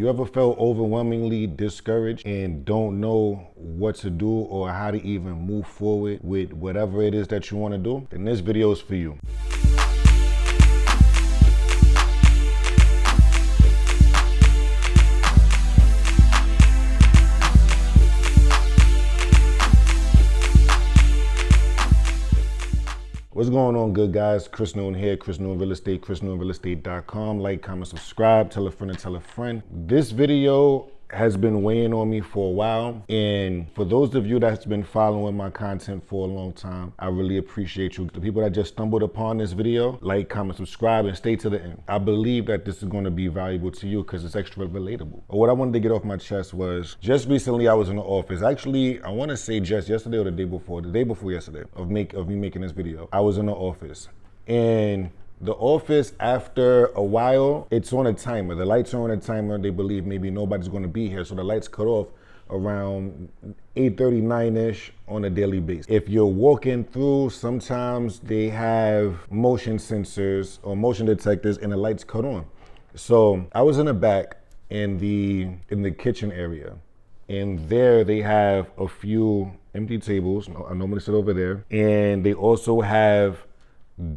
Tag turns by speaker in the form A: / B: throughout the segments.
A: You ever felt overwhelmingly discouraged and don't know what to do or how to even move forward with whatever it is that you want to do? Then this video is for you. What's going on, good guys? Chris Newton here, Chris Newton Real Estate, chrisnewtonrealestate.com. Like, comment, subscribe, tell a friend and tell a friend. This video has been weighing on me for a while, and for those of you that's been following my content for a long time, I really appreciate you. The people that just stumbled upon this video, like, comment, subscribe, and stay to the end. I believe that this is going to be valuable to you because it's extra relatable. But what I wanted to get off my chest was, just recently I was in the office. Actually, I want to say just yesterday or the day before yesterday of me making this video. I was in the office, and the office, after a while, it's on a timer. The lights are on a timer. They believe maybe nobody's going to be here, so the lights cut off around 8:39-ish on a daily basis. If you're walking through, sometimes they have motion sensors or motion detectors and the lights cut on. So I was in the back in the kitchen area, and there they have a few empty tables. I normally sit over there, and they also have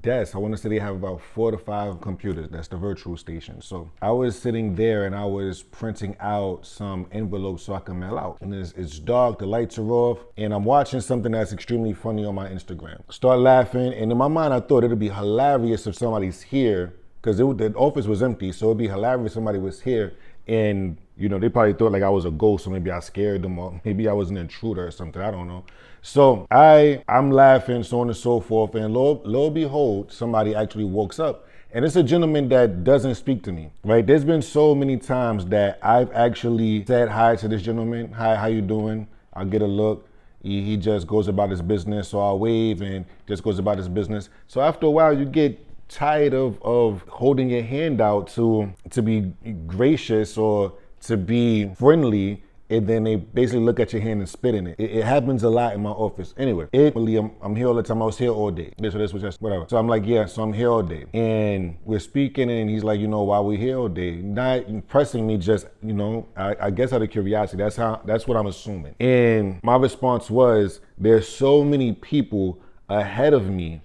A: desks. I want to say they have about 4 to 5 computers. That's the virtual station. So I was sitting there and I was printing out some envelopes so I can mail out. And it's dark, the lights are off, and I'm watching something that's extremely funny on my Instagram. Start laughing, and in my mind I thought it'd be hilarious if somebody's here, because the office was empty, so it'd be hilarious if somebody was here, and you know, they probably thought like I was a ghost, or maybe I scared them, or maybe I was an intruder or something, I don't know. So I'm laughing, so on and so forth, and lo and behold, somebody actually walks up. And it's a gentleman that doesn't speak to me, right? There's been so many times that I've actually said hi to this gentleman. Hi, how you doing? I'll get a look. He just goes about his business, so I'll wave and just goes about his business. So after a while, you get tired of holding your hand out to be gracious or to be friendly, and then they basically look at your hand and spit in it. It happens a lot in my office. Anyway, I'm here all the time. I was here all day. This was just whatever. So I'm like, yeah, so I'm here all day. And we're speaking, and he's like, you know, why we here all day? Not impressing me, just, you know, I guess out of curiosity. That's what I'm assuming. And my response was, there's so many people ahead of me,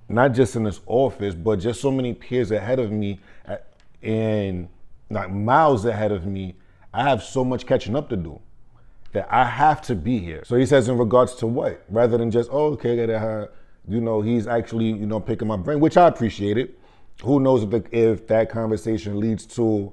A: not just in this office, but just so many peers ahead of me, and like miles ahead of me. I have so much catching up to do that I have to be here. So he says, in regards to what? Rather than just, oh, okay, you know, he's actually, you know, picking my brain, which I appreciate it. Who knows if that conversation leads to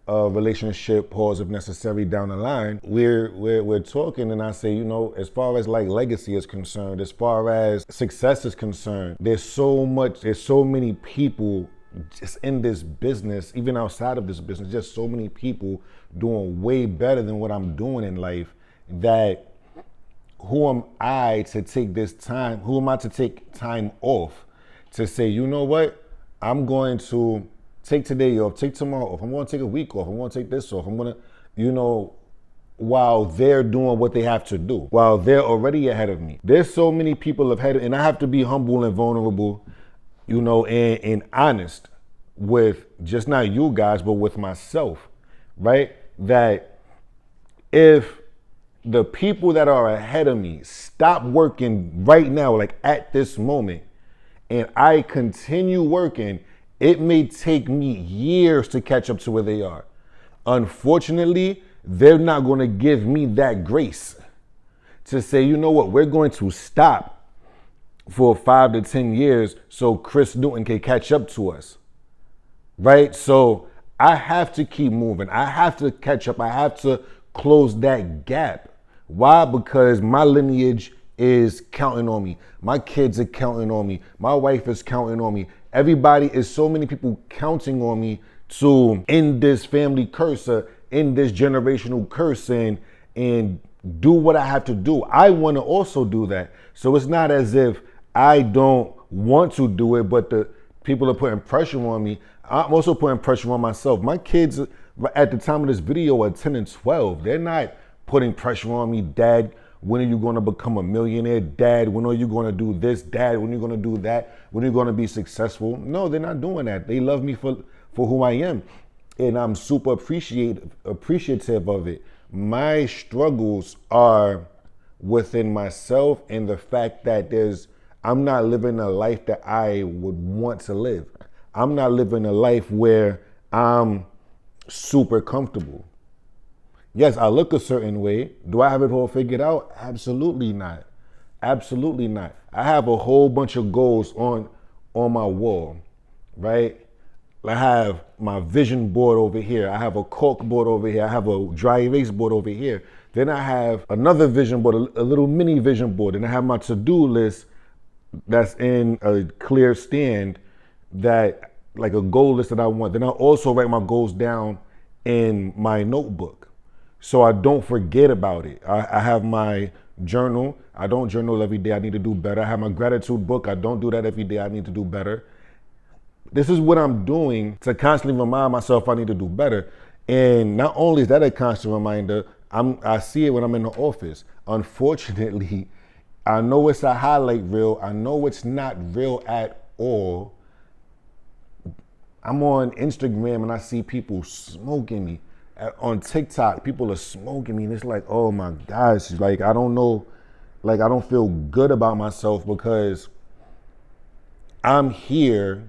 A: a relationship pause if necessary down the line. We're talking, and I say, you know, as far as like legacy is concerned, as far as success is concerned, there's so many people just in this business, even outside of this business, just so many people doing way better than what I'm doing in life, that who am I to take this time? Who am I to take time off to say, you know what? I'm going to take today off, take tomorrow off. I'm going to take a week off. I'm going to take this off. I'm going to, you know, while they're doing what they have to do, while they're already ahead of me. There's so many people ahead of, and I have to be humble and vulnerable, you know, and honest with just not you guys, but with myself, right? That if the people that are ahead of me stop working right now, like at this moment, and I continue working, it may take me years to catch up to where they are. Unfortunately, they're not going to give me that grace to say, you know what, we're going to stop for 5 to 10 years so Chris Newton can catch up to us, right? So I have to keep moving. I have to catch up. I have to close that gap. Why? Because my lineage is counting on me. My kids are counting on me. My wife is counting on me. Everybody is, so many people counting on me to end this family curse, end this generational curse, and do what I have to do. I want to also do that. So it's not as if I don't want to do it, but the people are putting pressure on me. I'm also putting pressure on myself. My kids at the time of this video are 10 and 12. They're not putting pressure on me. Dad, when are you going to become a millionaire? Dad, when are you going to do this? Dad, when are you going to do that? When are you going to be successful? No, they're not doing that. They love me for who I am. and I'm super appreciative of it. My struggles are within myself and the fact that I'm not living a life that I would want to live. I'm not living a life where I'm super comfortable. Yes, I look a certain way. Do I have it all figured out? Absolutely not. Absolutely not. I have a whole bunch of goals on my wall, right? I have my vision board over here. I have a cork board over here. I have a dry erase board over here. Then I have another vision board, a little mini vision board. And I have my to-do list that's in a clear stand, that like a goal list that I want. Then I also write my goals down in my notebook so I don't forget about it. I have my journal. I don't journal every day. I need to do better. I have my gratitude book. I don't do that every day. I need to do better. This is what I'm doing to constantly remind myself I need to do better. And not only is that a constant reminder, I see it when I'm in the office. Unfortunately, I know it's a highlight reel. I know it's not real at all. I'm on Instagram and I see people smoking me. On TikTok, people are smoking me, and it's like, oh my gosh, like I don't know, like I don't feel good about myself because I'm here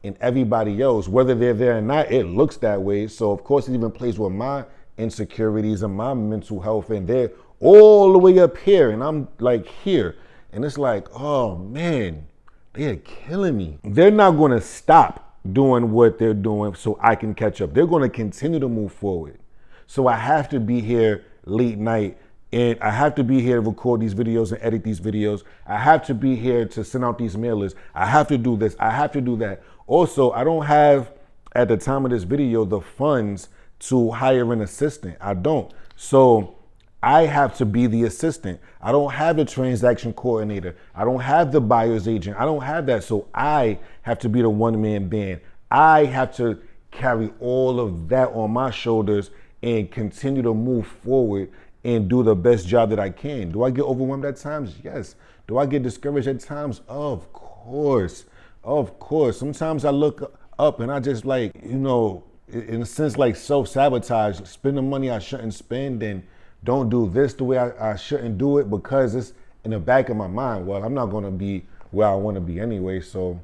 A: and everybody else, whether they're there or not, it looks that way. So of course it even plays with my insecurities and my mental health, and they're all the way up here and I'm like here. And it's like, oh man, they're killing me. They're not gonna stop doing what they're doing so I can catch up. They're gonna continue to move forward. So I have to be here late night, and I have to be here to record these videos and edit these videos. I have to be here to send out these mailers. I have to do this, I have to do that. Also, I don't have, at the time of this video, the funds to hire an assistant. I don't. So I have to be the assistant. I don't have the transaction coordinator. I don't have the buyer's agent. I don't have that. So I have to be the one-man band. I have to carry all of that on my shoulders and continue to move forward and do the best job that I can. Do I get overwhelmed at times? Yes. Do I get discouraged at times? Of course. Of course. Sometimes I look up and I just like, in a sense, like self-sabotage, spend the money I shouldn't spend and don't do this the way I shouldn't do it because it's in the back of my mind. Well, I'm not going to be where I want to be anyway. So,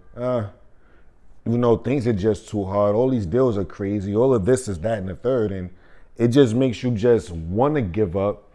A: things are just too hard. All these deals are crazy. All of this is that and the third. And it just makes you just want to give up.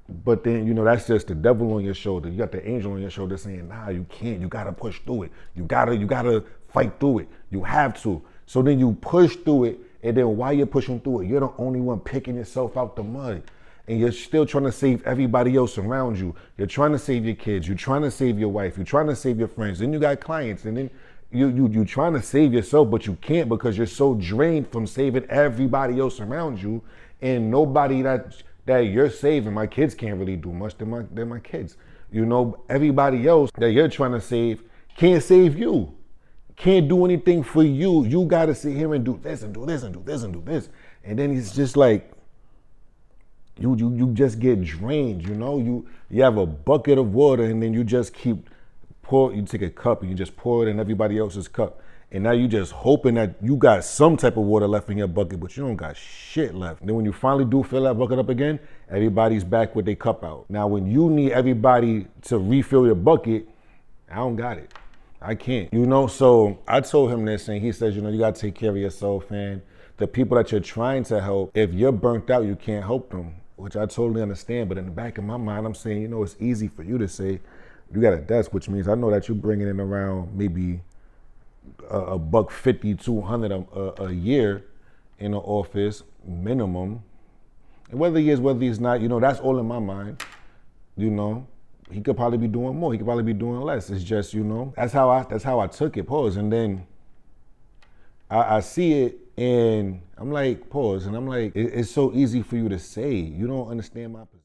A: But then, that's just the devil on your shoulder. You got the angel on your shoulder saying, nah, you can't. You got to push through it. You got to fight through it. You have to. So then you push through it. And then while you're pushing through it, you're the only one picking yourself out the mud. And you're still trying to save everybody else around you. You're trying to save your kids. You're trying to save your wife. You're trying to save your friends. Then you got clients. And then you're trying to save yourself, but you can't because you're so drained from saving everybody else around you. And nobody that you're saving, my kids can't really do much. They're my kids. Everybody else that you're trying to save can't save you. Can't do anything for you. You got to sit here and do this and do this and do this and do this. And then it's just like, you just get drained, you have a bucket of water and then you just keep you take a cup and you just pour it in everybody else's cup. And now you just hoping that you got some type of water left in your bucket, but you don't got shit left. And then when you finally do fill that bucket up again, everybody's back with their cup out. Now, when you need everybody to refill your bucket, I don't got it. I can't, so I told him this and he says, you got to take care of yourself, and the people that you're trying to help, if you're burnt out, you can't help them. Which I totally understand, but in the back of my mind, I'm saying, it's easy for you to say you got a desk, which means I know that you're bringing in around maybe $150, $200 a year in the office minimum. And whether he is, whether he's not, that's all in my mind. He could probably be doing more. He could probably be doing less. It's just, that's how I took it. Pause, and then I see it. And I'm like, pause, and I'm like, it's so easy for you to say. You don't understand my position.